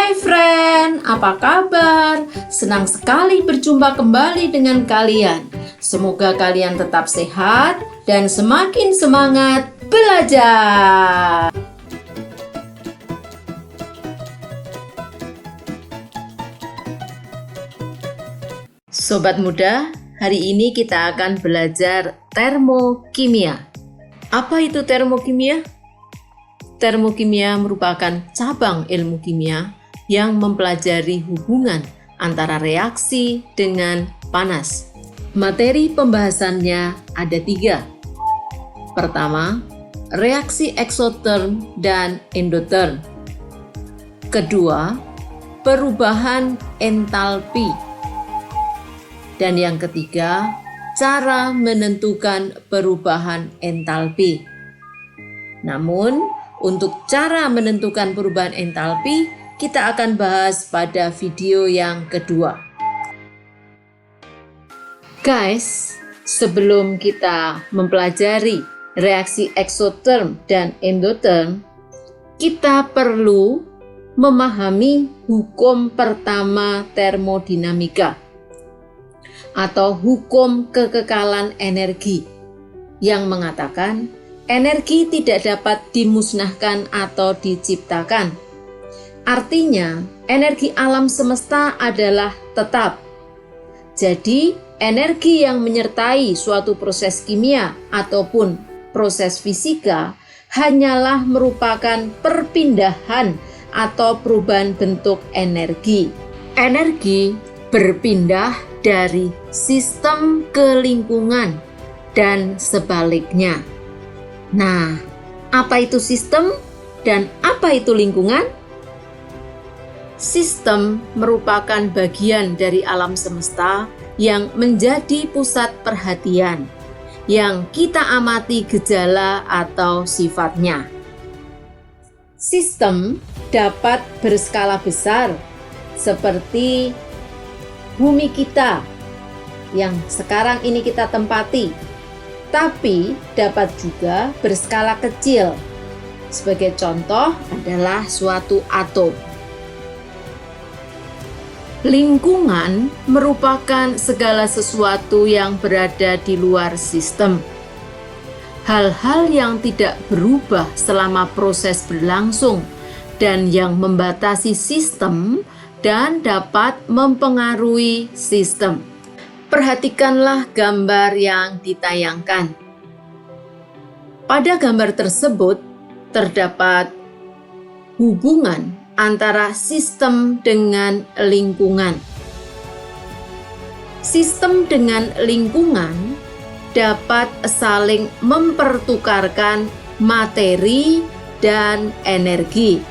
Hai friend, apa kabar? Senang sekali berjumpa kembali dengan kalian. Semoga kalian tetap sehat dan semakin semangat belajar. Sobat muda, hari ini kita akan belajar termokimia. Apa itu termokimia? Termokimia merupakan cabang ilmu kimia yang mempelajari hubungan antara reaksi dengan panas. Materi pembahasannya ada 3. Pertama, reaksi eksoterm dan endoterm. Kedua, perubahan entalpi. Dan yang ketiga, cara menentukan perubahan entalpi. Namun, untuk cara menentukan perubahan entalpi, kita akan bahas pada video yang kedua. Guys, sebelum kita mempelajari reaksi eksoterm dan endoterm, kita perlu memahami hukum pertama termodinamika atau hukum kekekalan energi yang mengatakan energi tidak dapat dimusnahkan atau diciptakan. Artinya, energi alam semesta adalah tetap. Jadi, energi yang menyertai suatu proses kimia ataupun proses fisika hanyalah merupakan perpindahan atau perubahan bentuk energi. Energi berpindah dari sistem ke lingkungan dan sebaliknya. Nah, apa itu sistem dan apa itu lingkungan? Sistem merupakan bagian dari alam semesta yang menjadi pusat perhatian, yang kita amati gejala atau sifatnya. Sistem dapat berskala besar, seperti bumi kita yang sekarang ini kita tempati, tapi dapat juga berskala kecil. Sebagai contoh adalah suatu atom. Lingkungan merupakan segala sesuatu yang berada di luar sistem. Hal-hal yang tidak berubah selama proses berlangsung dan yang membatasi sistem dan dapat mempengaruhi sistem. Perhatikanlah gambar yang ditayangkan. Pada gambar tersebut terdapat hubungan antara sistem dengan lingkungan. Sistem dengan lingkungan dapat saling mempertukarkan materi dan energi.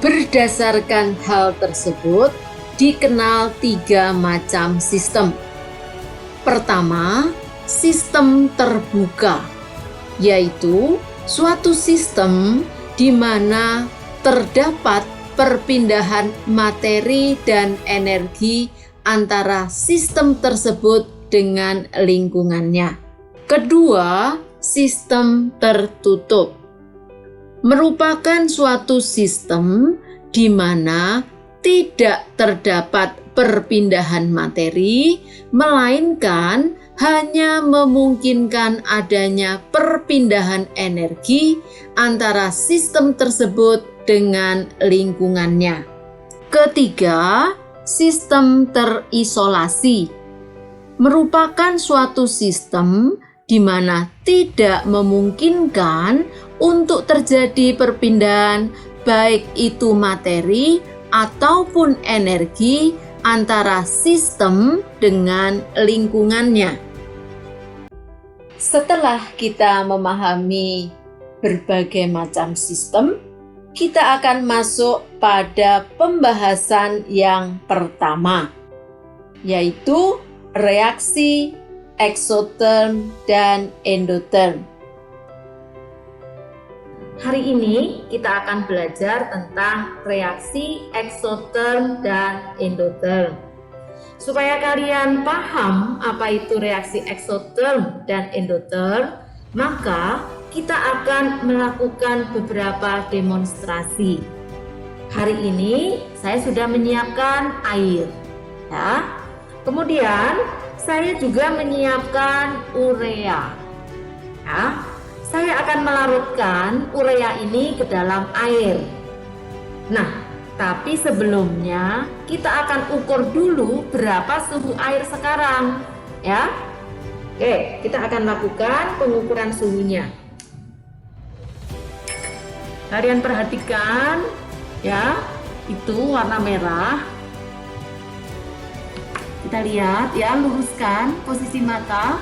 Berdasarkan hal tersebut, dikenal 3 macam sistem. Pertama, sistem terbuka, yaitu suatu sistem di mana terdapat perpindahan materi dan energi antara sistem tersebut dengan lingkungannya. Kedua, sistem tertutup merupakan suatu sistem di mana tidak terdapat perpindahan materi, melainkan hanya memungkinkan adanya perpindahan energi antara sistem tersebut dengan lingkungannya. Ketiga, sistem terisolasi merupakan suatu sistem di mana tidak memungkinkan untuk terjadi perpindahan baik itu materi ataupun energi antara sistem dengan lingkungannya. Setelah kita memahami berbagai macam sistem, kita akan masuk pada pembahasan yang pertama, yaitu reaksi eksoterm dan endoterm. Hari ini kita akan belajar tentang reaksi eksoterm dan endoterm. Supaya kalian paham apa itu reaksi eksoterm dan endoterm, maka kita akan melakukan beberapa demonstrasi. Hari ini saya sudah menyiapkan air, ya. Kemudian saya juga menyiapkan urea. Ya, saya akan melarutkan urea ini ke dalam air. Nah, tapi sebelumnya kita akan ukur dulu berapa suhu air sekarang, ya. Oke, kita akan lakukan pengukuran suhunya. Kalian perhatikan, ya, itu warna merah. Kita lihat, ya, luruskan posisi mata.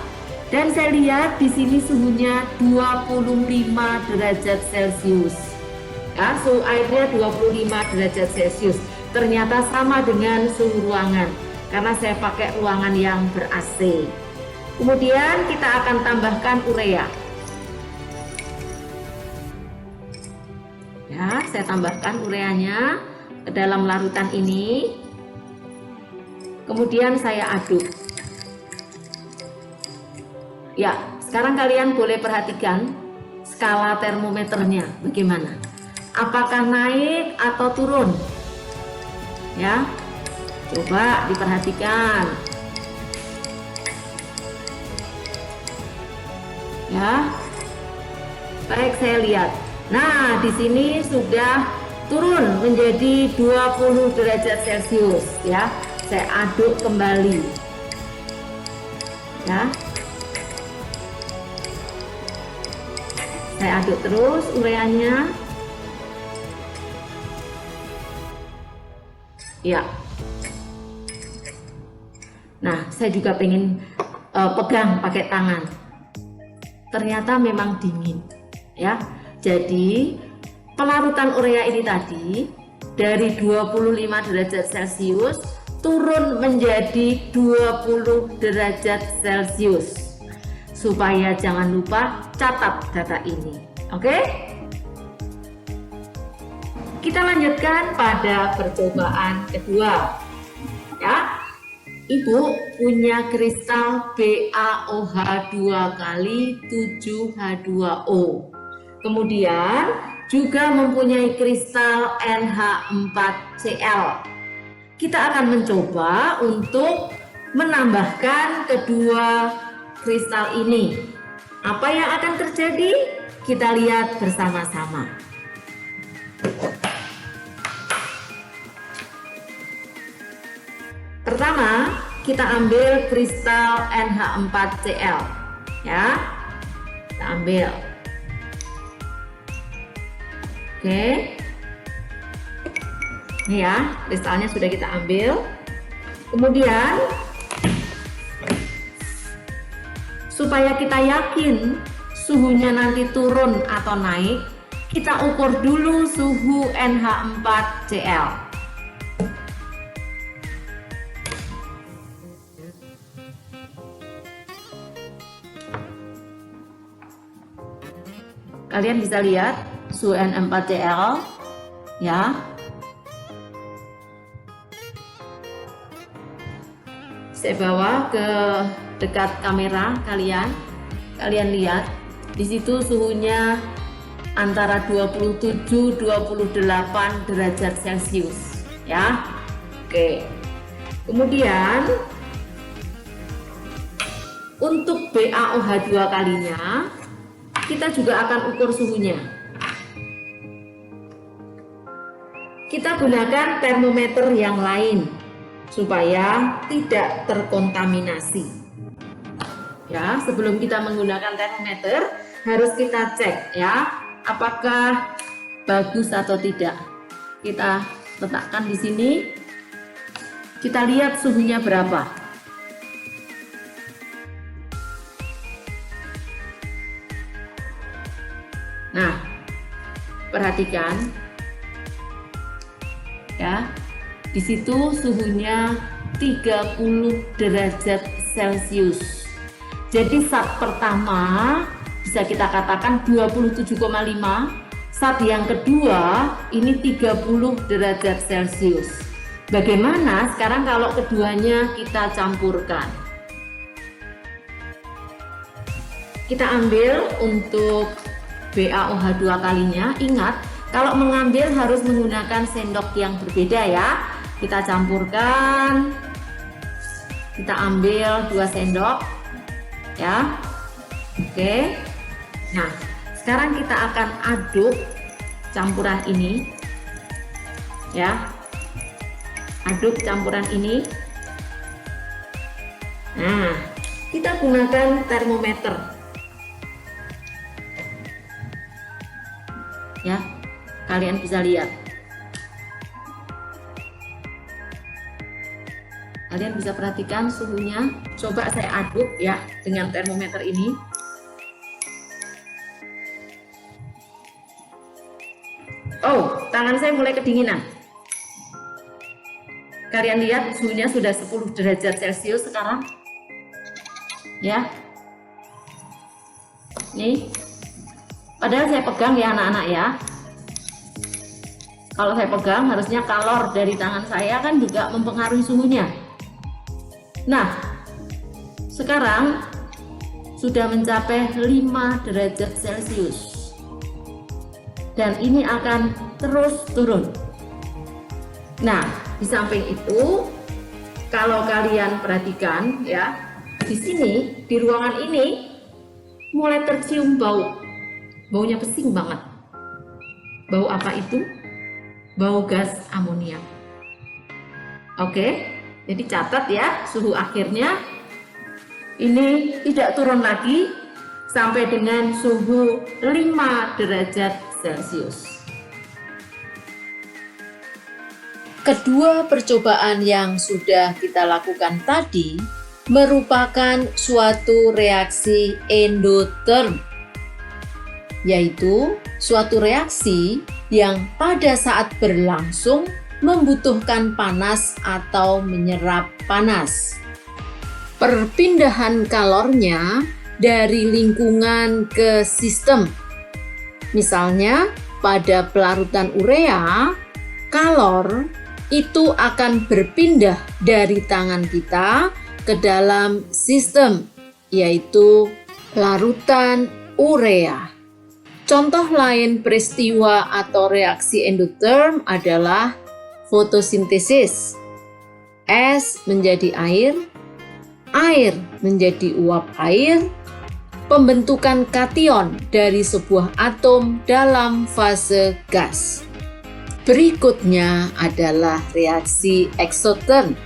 Dan saya lihat di sini suhunya 25 derajat Celcius. Ya, suhu airnya 25 derajat Celcius. Ternyata sama dengan suhu ruangan karena saya pakai ruangan yang ber-AC. Kemudian kita akan tambahkan urea. Ya, saya tambahkan ureanya ke dalam larutan ini. Kemudian saya aduk. Ya, sekarang kalian boleh perhatikan skala termometernya bagaimana. Apakah naik atau turun? Ya, coba diperhatikan. Ya, baik, saya lihat. Nah, di sini sudah turun menjadi 20 derajat Celcius. Ya, saya aduk kembali. Ya, saya aduk terus ureanya. Ya. Nah, saya juga pengen pegang pakai tangan. Ternyata memang dingin, ya. Jadi pelarutan urea ini tadi dari 25 derajat Celcius turun menjadi 20 derajat Celcius. Supaya jangan lupa catat data ini. Oke? Kita lanjutkan pada percobaan kedua. Ya. Ibu punya kristal BaOH2 kali 7H2O. Kemudian juga mempunyai kristal NH4Cl. Kita akan mencoba untuk menambahkan kedua kristal ini. Apa yang akan terjadi? Kita lihat bersama-sama. Pertama, kita ambil kristal NH4Cl, ya. Kita ambil. Oke. Ini ya, kristalnya sudah kita ambil. Kemudian supaya kita yakin suhunya nanti turun atau naik, kita ukur dulu suhu NH4Cl. Kalian bisa lihat suhu NH4Cl, ya. Saya bawa ke dekat kamera kalian. Kalian lihat di situ suhunya antara 27-28 derajat Celcius, ya. Oke. Kemudian untuk BaOH2 kalinya kita juga akan ukur suhunya. Kita gunakan termometer yang lain supaya tidak terkontaminasi. Ya, sebelum kita menggunakan termometer harus kita cek, ya, apakah bagus atau tidak. Kita letakkan di sini. Kita lihat suhunya berapa. Nah, perhatikan, ya, di situ suhunya 30 derajat Celcius. Jadi saat pertama bisa kita katakan 27,5, saat yang kedua ini 30 derajat Celcius. Bagaimana sekarang kalau keduanya kita campurkan? Kita ambil untuk BaOH2 kalinya, ingat Kalau mengambil harus menggunakan sendok yang berbeda ya. Kita campurkan. Kita ambil 2 sendok ya. Oke. Nah, sekarang kita akan aduk campuran ini ya. Aduk campuran ini. Nah, kita gunakan termometer ya, kalian bisa lihat. Kalian bisa perhatikan suhunya. Coba saya aduk ya dengan termometer ini. Oh, tangan saya mulai kedinginan. Kalian lihat suhunya sudah 10 derajat Celcius sekarang. Ya. Nih. Padahal saya pegang ya anak-anak ya. Kalau saya pegang harusnya kalor dari tangan saya kan juga mempengaruhi suhunya. Nah, sekarang sudah mencapai 5 derajat Celcius. Dan ini akan terus turun. Nah, di samping itu, kalau kalian perhatikan ya, di sini, di ruangan ini mulai tercium bau. Baunya pesing banget. Bau apa itu? Bau gas amoniak. Oke, jadi catat ya, suhu akhirnya ini tidak turun lagi sampai dengan suhu 5 derajat Celcius. Kedua percobaan yang sudah kita lakukan tadi merupakan suatu reaksi endoterm, yaitu suatu reaksi yang pada saat berlangsung membutuhkan panas atau menyerap panas. Perpindahan kalornya dari lingkungan ke sistem. Misalnya pada pelarutan urea, kalor itu akan berpindah dari tangan kita ke dalam sistem, yaitu larutan urea. Contoh lain peristiwa atau reaksi endotherm adalah fotosintesis. Es menjadi air, air menjadi uap air, pembentukan kation dari sebuah atom dalam fase gas. Berikutnya adalah reaksi eksotherm.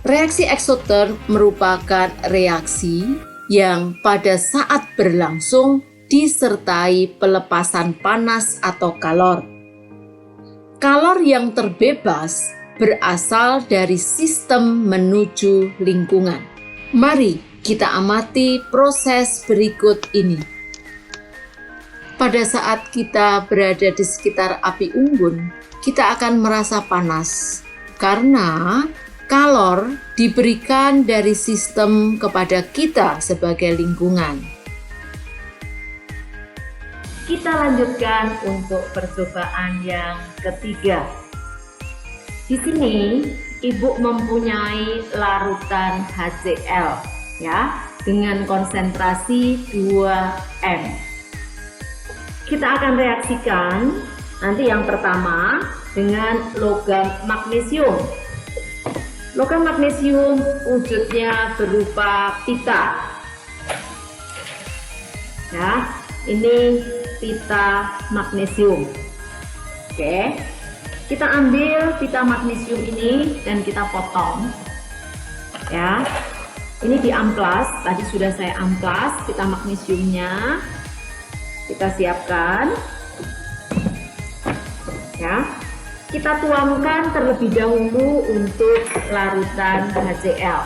Reaksi eksotherm merupakan reaksi yang pada saat berlangsung disertai pelepasan panas atau kalor. Kalor yang terbebas berasal dari sistem menuju lingkungan. Mari kita amati proses berikut ini. Pada saat kita berada di sekitar api unggun, kita akan merasa panas karena kalor diberikan dari sistem kepada kita sebagai lingkungan. Kita lanjutkan untuk percobaan yang ketiga. Di sini Ibu mempunyai larutan HCl ya dengan konsentrasi 2M. Kita akan reaksikan nanti yang pertama dengan logam magnesium. Logam magnesium wujudnya berupa pita. Ya, ini pita magnesium. Oke. Kita ambil pita magnesium ini dan kita potong. Ya. Ini di amplas, tadi sudah saya amplas pita magnesiumnya. Kita siapkan. Ya. Kita tuangkan terlebih dahulu untuk larutan HCl.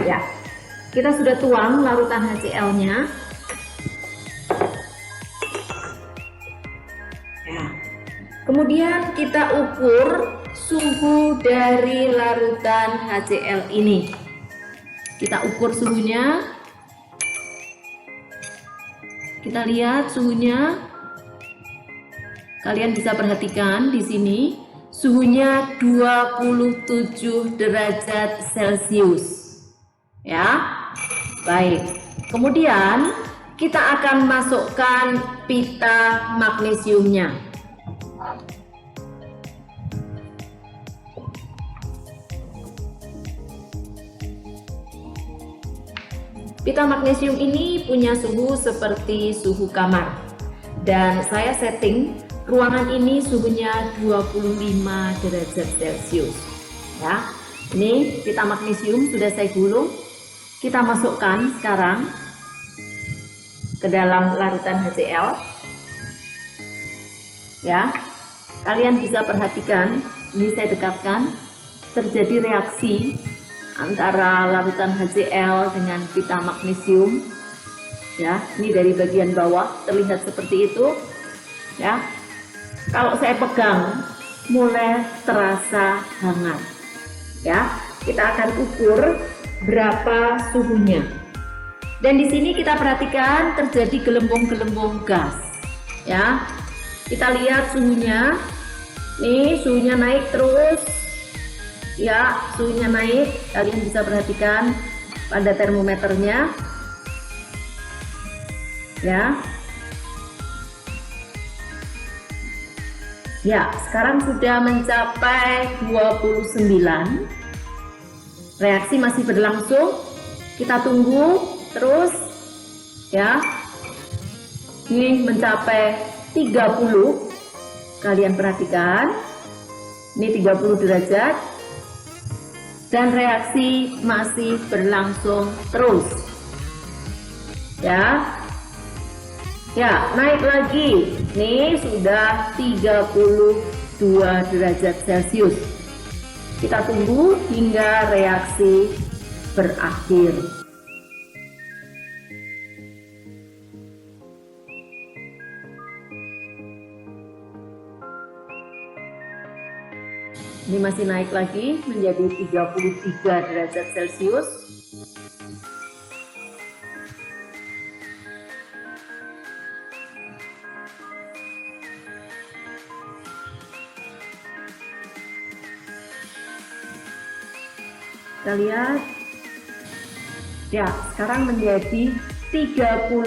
Ya, kita sudah tuang larutan HCl-nya. Ya. Kemudian kita ukur suhu dari larutan HCl ini. Kita ukur suhunya. Kita lihat suhunya. Kalian bisa perhatikan di sini suhunya 27 derajat Celcius. Ya. Baik, kemudian kita akan masukkan pita magnesiumnya. Pita magnesium ini punya suhu seperti suhu kamar, dan saya setting ruangan ini suhunya 25 derajat Celcius. Ya, ini pita magnesium sudah saya gulung. Kita masukkan sekarang ke dalam larutan HCl. Ya, kalian bisa perhatikan, ini saya dekatkan, terjadi reaksi antara larutan HCl dengan pita magnesium. Ya, ini dari bagian bawah terlihat seperti itu. Ya, kalau saya pegang mulai terasa hangat. Ya, kita akan ukur berapa suhunya. Dan di sini kita perhatikan terjadi gelembung-gelembung gas. Ya, kita lihat suhunya. Nih, suhunya naik terus. Ya, suhunya naik. Kalian bisa perhatikan pada termometernya. Ya. Ya, sekarang sudah mencapai 29. Reaksi masih berlangsung. Kita tunggu terus. Ya. Ini mencapai 30. Kalian perhatikan. Ini 30 derajat. Dan reaksi masih berlangsung terus. Ya. Ya, naik lagi. Nih sudah 32 derajat Celcius. Kita tunggu hingga reaksi berakhir. Ini masih naik lagi menjadi 33 derajat Celcius. Kita lihat. Ya, sekarang menjadi 34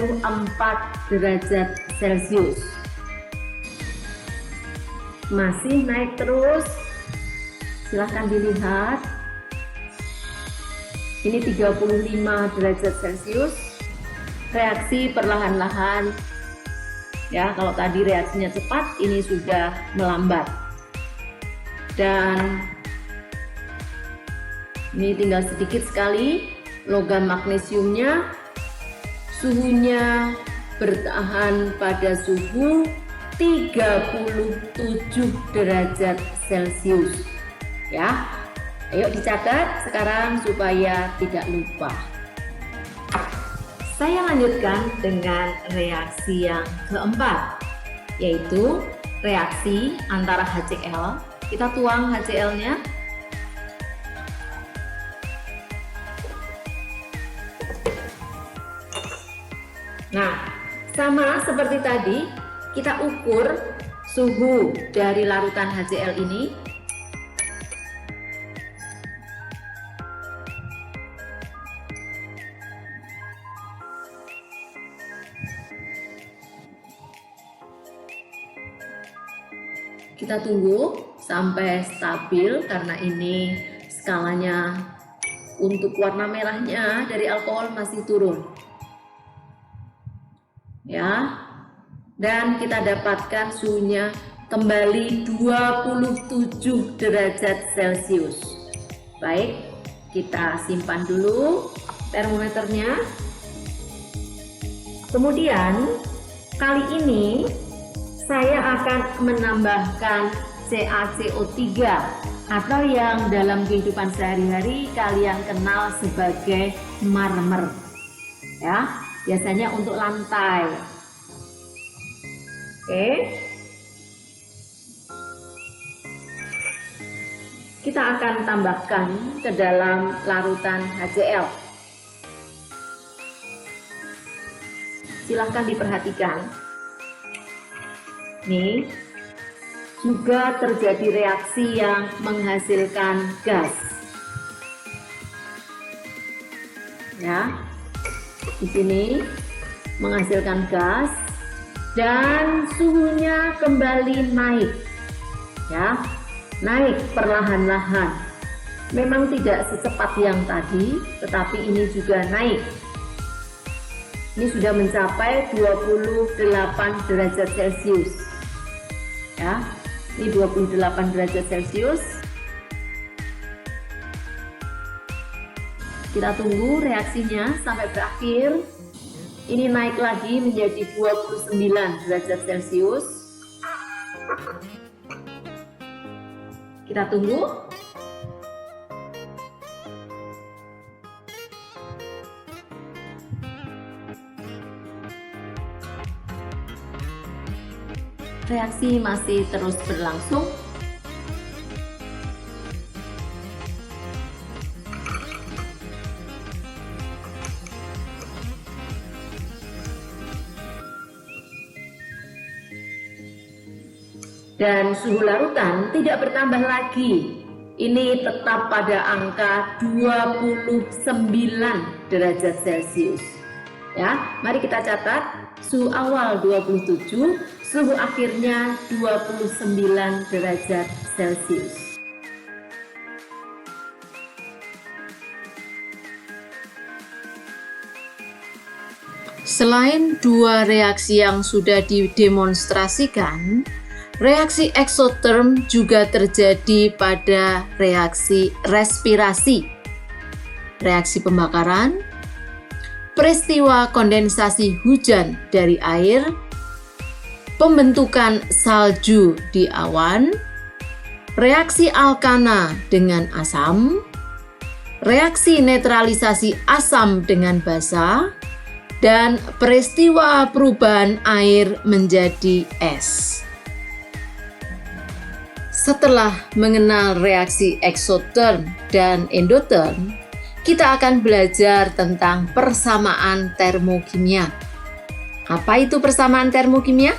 derajat Celcius. Masih naik terus. Silahkan dilihat, ini 35 derajat Celcius. Reaksi perlahan-lahan. Ya, kalau tadi reaksinya cepat, ini sudah melambat. Dan ini tinggal sedikit sekali. Logam magnesiumnya, suhunya bertahan pada suhu 37 derajat Celcius. Ya, ayo dicatat sekarang supaya tidak lupa. Saya lanjutkan dengan reaksi yang keempat, yaitu reaksi antara HCl. Kita tuang HCl-nya. Nah, sama seperti tadi, kita ukur suhu dari larutan HCl ini. Kita tunggu sampai stabil karena ini skalanya untuk warna merahnya dari alkohol masih turun. Ya. Dan kita dapatkan suhunya kembali 27 derajat Celcius. Baik, kita simpan dulu termometernya. Kemudian kali ini saya akan menambahkan CaCO3 atau yang dalam kehidupan sehari-hari kalian kenal sebagai marmer. Ya, biasanya untuk lantai. Oke. Kita akan tambahkan ke dalam larutan HCl. Silahkan diperhatikan. Nih, juga terjadi reaksi yang menghasilkan gas. Ya. di sini menghasilkan gas dan suhunya kembali naik, ya, naik perlahan-lahan. Memang tidak secepat yang tadi, tetapi ini juga naik. Ini sudah mencapai 28 derajat Celcius. Ya, ini 28 derajat Celcius. Kita tunggu reaksinya sampai berakhir. Ini naik lagi menjadi 29 derajat Celcius. Kita tunggu. Reaksi masih terus berlangsung. Dan suhu larutan tidak bertambah lagi. Ini tetap pada angka 29 derajat Celcius. Ya, mari kita catat suhu awal 27, suhu akhirnya 29 derajat Celcius. Selain dua reaksi yang sudah didemonstrasikan, reaksi eksoterm juga terjadi pada reaksi respirasi, reaksi pembakaran, peristiwa kondensasi hujan dari air, pembentukan salju di awan, reaksi alkana dengan asam, reaksi netralisasi asam dengan basa, dan peristiwa perubahan air menjadi es. Setelah mengenal reaksi eksoterm dan endoterm, kita akan belajar tentang persamaan termokimia. Apa itu persamaan termokimia?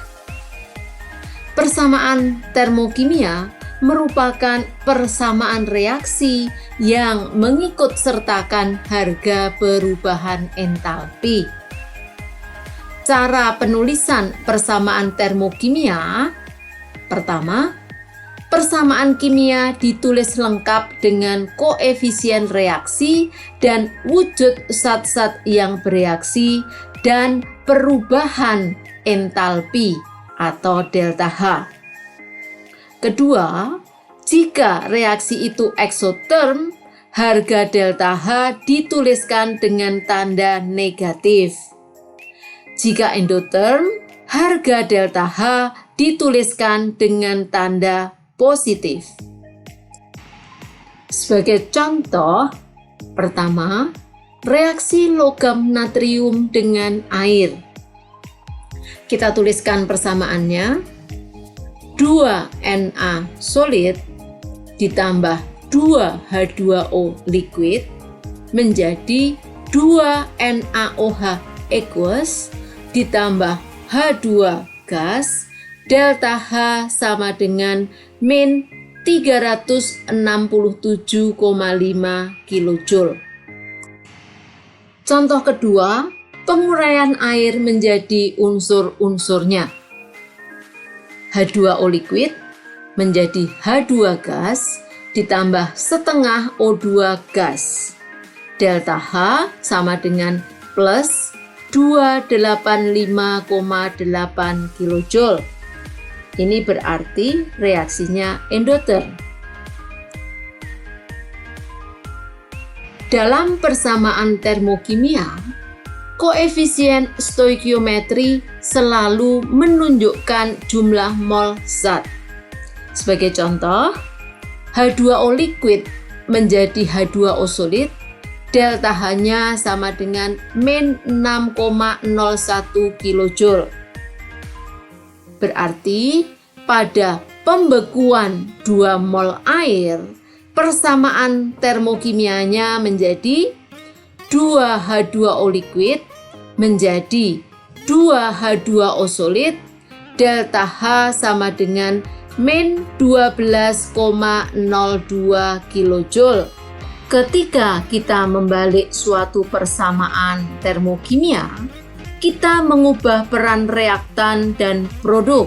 Persamaan termokimia merupakan persamaan reaksi yang mengikut sertakan harga perubahan entalpi. Cara penulisan persamaan termokimia: pertama, persamaan kimia ditulis lengkap dengan koefisien reaksi dan wujud zat-zat yang bereaksi dan perubahan entalpi atau delta H. Kedua, jika reaksi itu eksoterm, harga delta H dituliskan dengan tanda negatif. Jika endoterm, harga delta H dituliskan dengan tanda positif. Sebagai contoh, pertama, reaksi logam natrium dengan air. Kita tuliskan persamaannya, 2Na solid ditambah 2H2O liquid menjadi 2NaOH aqueous ditambah H2 gas, delta H sama dengan min 367,5 kJ. Contoh kedua, penguraian air menjadi unsur-unsurnya. H2O liquid menjadi H2 gas ditambah setengah O2 gas. Delta H sama dengan plus 285,8 kJ. Ini berarti reaksinya endoterm. Dalam persamaan termokimia, koefisien stoikiometri selalu menunjukkan jumlah mol zat. Sebagai contoh, H2O liquid menjadi H2O solid, delta H-nya sama dengan min 6,01 kJ. Berarti pada pembekuan 2 mol air, persamaan termokimianya menjadi 2H2O liquid menjadi 2H2O solid, delta H sama dengan min 12,02 kJ. Ketika kita membalik suatu persamaan termokimia, kita mengubah peran reaktan dan produk.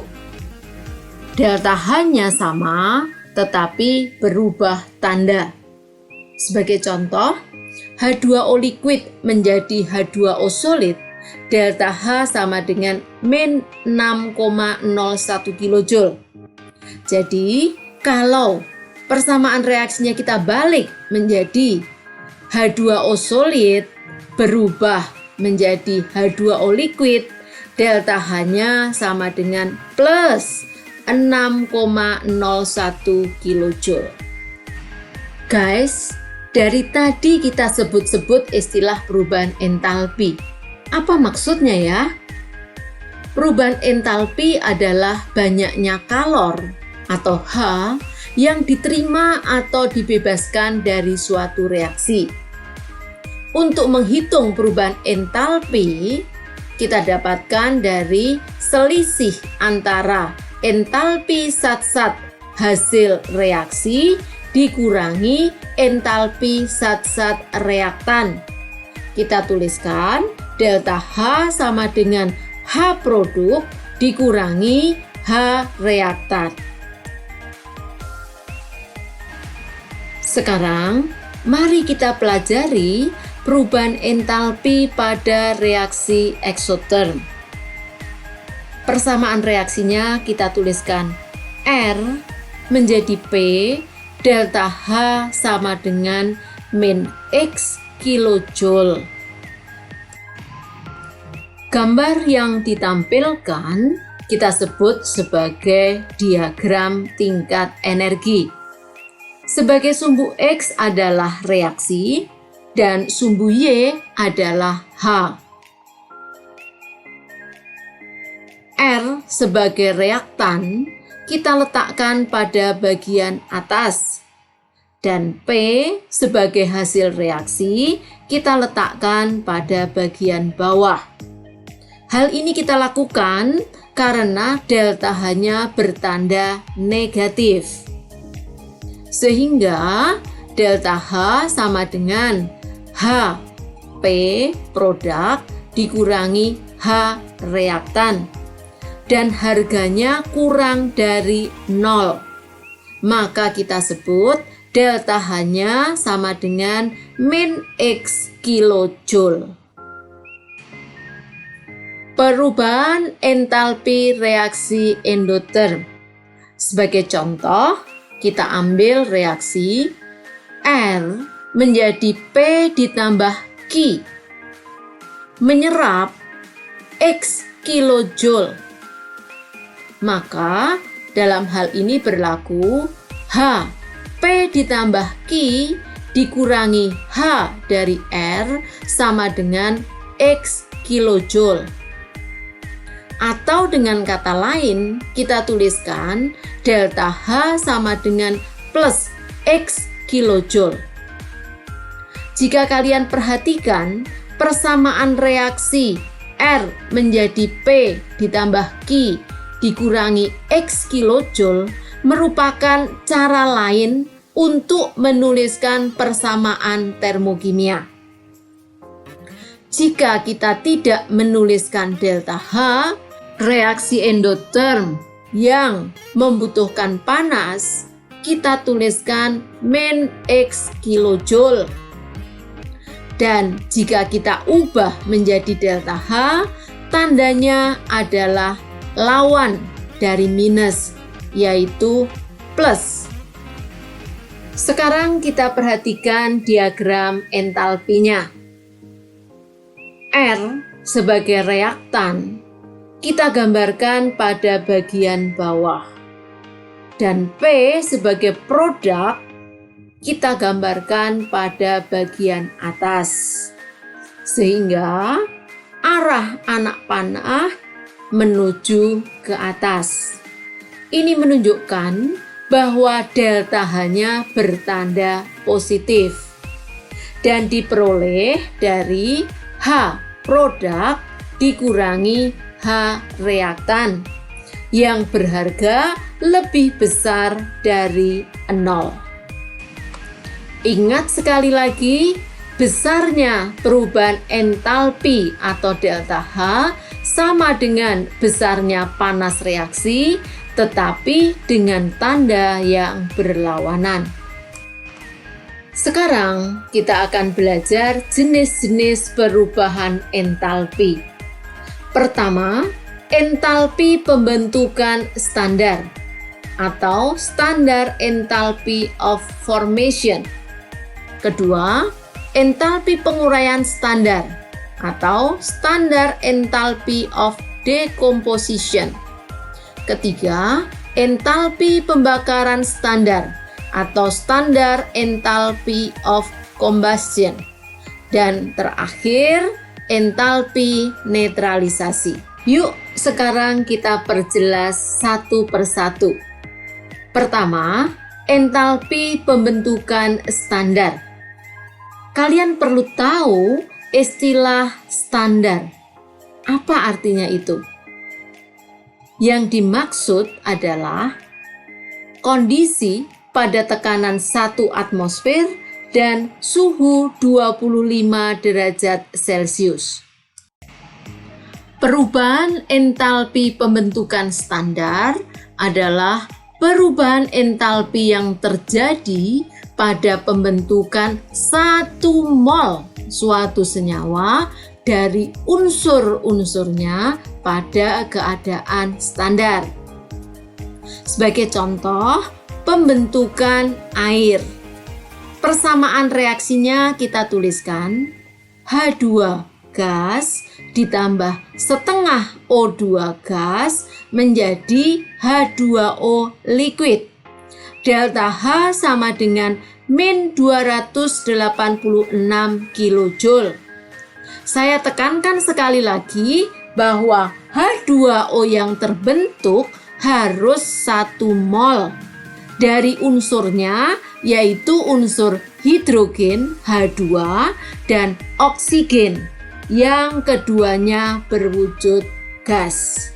Delta H-nya sama, tetapi berubah tanda. Sebagai contoh, H2O liquid menjadi H2O solid, delta H sama dengan min 6,01 kJ. Jadi, kalau persamaan reaksinya kita balik menjadi H2O solid berubah menjadi H2O liquid, delta H-nya sama dengan plus 6,01 kJ. Guys, dari tadi kita sebut-sebut istilah perubahan entalpi. Apa maksudnya ya? Perubahan entalpi adalah banyaknya kalor atau H yang diterima atau dibebaskan dari suatu reaksi. Untuk menghitung perubahan entalpi, kita dapatkan dari selisih antara entalpi zat-zat hasil reaksi dikurangi entalpi zat-zat reaktan. Kita tuliskan delta H sama dengan H produk dikurangi H reaktan. Sekarang, mari kita pelajari perubahan entalpi pada reaksi eksoterm. Persamaan reaksinya kita tuliskan R menjadi P, delta H sama dengan min X kilojoule. Gambar yang ditampilkan kita sebut sebagai diagram tingkat energi. Sebagai sumbu X adalah reaksi dan sumbu Y adalah H. R sebagai reaktan kita letakkan pada bagian atas, dan P sebagai hasil reaksi kita letakkan pada bagian bawah. Hal ini kita lakukan karena delta H-nya bertanda negatif, sehingga delta H sama dengan H P produk dikurangi H reaktan, dan harganya kurang dari 0. Maka kita sebut delta H-nya sama dengan min X kilojoule. Perubahan entalpi reaksi endoterm. Sebagai contoh, kita ambil reaksi R menjadi P ditambah Q, menyerap X kilojoule. Maka dalam hal ini berlaku H P ditambah Q dikurangi H dari R sama dengan X kilojoule. Atau dengan kata lain, kita tuliskan delta H sama dengan plus X kilojoule. Jika kalian perhatikan, persamaan reaksi R menjadi P ditambah Q dikurangi X kilojoule merupakan cara lain untuk menuliskan persamaan termokimia. Jika kita tidak menuliskan delta H, reaksi endoterm yang membutuhkan panas, kita tuliskan min X kilojoule. Dan jika kita ubah menjadi delta H, tandanya adalah lawan dari minus, yaitu plus. Sekarang kita perhatikan diagram entalpinya. R sebagai reaktan kita gambarkan pada bagian bawah, dan P sebagai produk kita gambarkan pada bagian atas, sehingga arah anak panah menuju ke atas. Ini menunjukkan bahwa delta H-nya bertanda positif dan diperoleh dari H produk dikurangi H reaktan yang berharga lebih besar dari 0. Ingat sekali lagi, besarnya perubahan entalpi atau delta H sama dengan besarnya panas reaksi, tetapi dengan tanda yang berlawanan. Sekarang kita akan belajar jenis-jenis perubahan entalpi. Pertama, entalpi pembentukan standar atau standar enthalpy of formation. Kedua, entalpi penguraian standar atau standar enthalpy of decomposition. Ketiga, entalpi pembakaran standar atau standar enthalpy of combustion. Dan terakhir, entalpi netralisasi. Yuk, sekarang kita perjelas satu persatu. Pertama, entalpi pembentukan standar. Kalian perlu tahu istilah standar. Apa artinya itu? Yang dimaksud adalah kondisi pada tekanan 1 atmosfer dan suhu 25 derajat Celcius. Perubahan entalpi pembentukan standar adalah perubahan entalpi yang terjadi pada pembentukan 1 mol suatu senyawa dari unsur-unsurnya pada keadaan standar. Sebagai contoh, pembentukan air. Persamaan reaksinya kita tuliskan H2 gas ditambah setengah O2 gas menjadi H2O liquid. Delta H sama dengan min 286 kJ. Saya tekankan sekali lagi bahwa H2O yang terbentuk harus 1 mol dari unsurnya, yaitu unsur hidrogen H2 dan oksigen yang keduanya berwujud gas.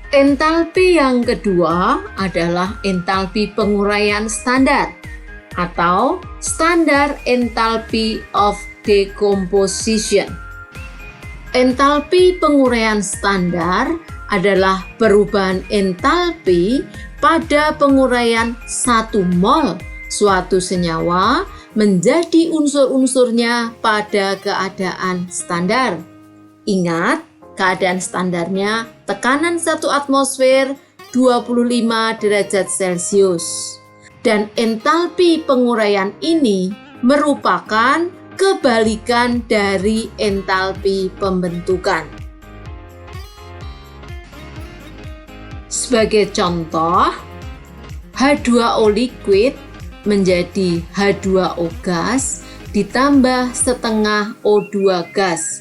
Entalpi yang kedua adalah entalpi penguraian standar atau standar enthalpy of decomposition. Entalpi penguraian standar adalah perubahan entalpi pada penguraian 1 mol suatu senyawa menjadi unsur-unsurnya pada keadaan standar. Ingat, keadaan standarnya tekanan 1 atmosfer 25 derajat Celcius. Dan entalpi penguraian ini merupakan kebalikan dari entalpi pembentukan. Sebagai contoh, H2O liquid menjadi H2O gas ditambah setengah O2 gas.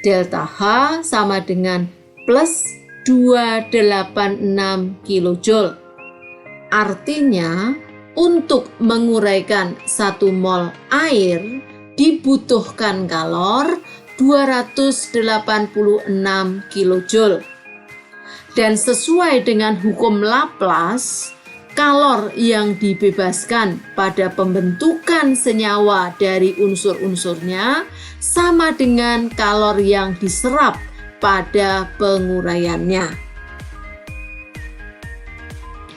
Delta H sama dengan plus 286 kJ. Artinya, untuk menguraikan 1 mol air dibutuhkan kalor 286 kJ. Dan sesuai dengan hukum Laplace, kalor yang dibebaskan pada pembentukan senyawa dari unsur-unsurnya sama dengan kalor yang diserap pada penguraiannya.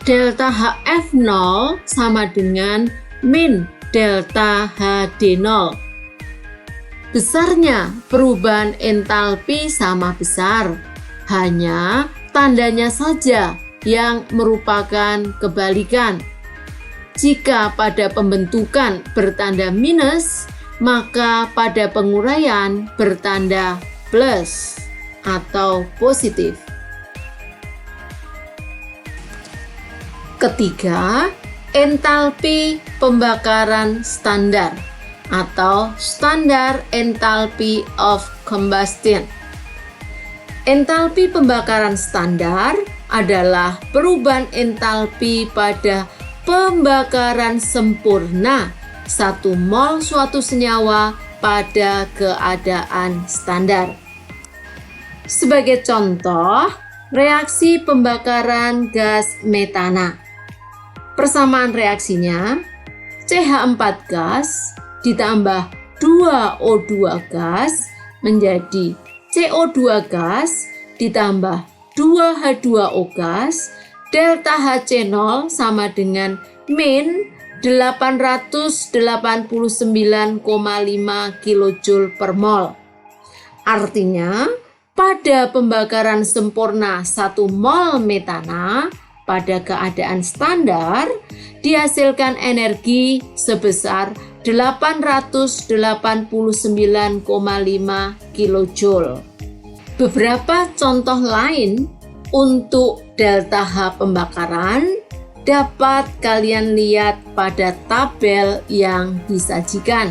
Delta HF0 sama dengan min delta HD0. Besarnya perubahan entalpi sama besar, hanya tandanya saja yang merupakan kebalikan. Jika pada pembentukan bertanda minus, maka pada penguraian bertanda plus atau positif. Ketiga, entalpi pembakaran standar atau standar enthalpy of combustion. Entalpi pembakaran standar adalah perubahan entalpi pada pembakaran sempurna 1 mol suatu senyawa pada keadaan standar. Sebagai contoh, reaksi pembakaran gas metana. Persamaan reaksinya, CH4 gas ditambah 2O2 gas menjadi CO2 gas ditambah 2H2O gas, delta HC0 sama dengan min 889,5 kJ per mol. Artinya, pada pembakaran sempurna 1 mol metana pada keadaan standar dihasilkan energi sebesar 889,5 kJ. Beberapa contoh lain untuk delta H pembakaran dapat kalian lihat pada tabel yang disajikan.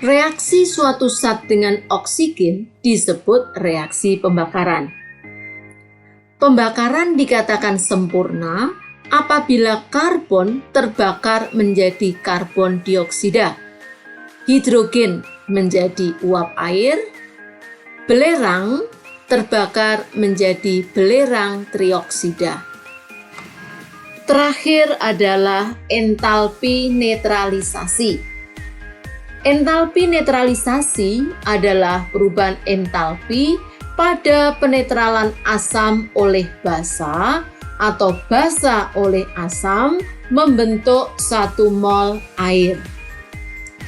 Reaksi suatu zat dengan oksigen disebut reaksi pembakaran. Pembakaran dikatakan sempurna apabila karbon terbakar menjadi karbon dioksida, hidrogen menjadi uap air, belerang terbakar menjadi belerang trioksida. Terakhir adalah entalpi netralisasi. Entalpi netralisasi adalah perubahan entalpi pada penetralan asam oleh basa atau basa oleh asam membentuk 1 mol air.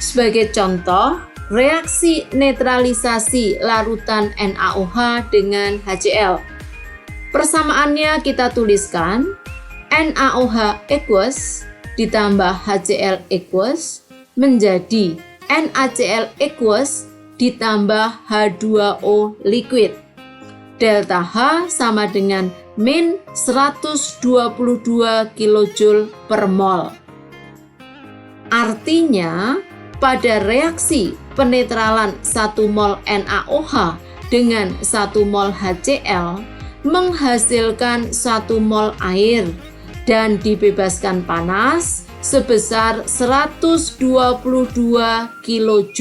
Sebagai contoh, reaksi netralisasi larutan NaOH dengan HCl. Persamaannya kita tuliskan NaOH aqueous ditambah HCl aqueous menjadi NaCl aqueous ditambah H2O liquid. Delta H sama dengan min 122 kJ per mol. Artinya, pada reaksi penetralan 1 mol NaOH dengan 1 mol HCl menghasilkan 1 mol air dan dibebaskan panas sebesar 122 kJ.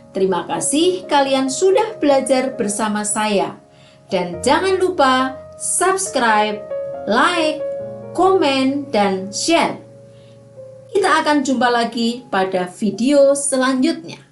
Terima kasih kalian sudah belajar bersama saya. Dan jangan lupa subscribe, like, komen, dan share. Kita akan jumpa lagi pada video selanjutnya.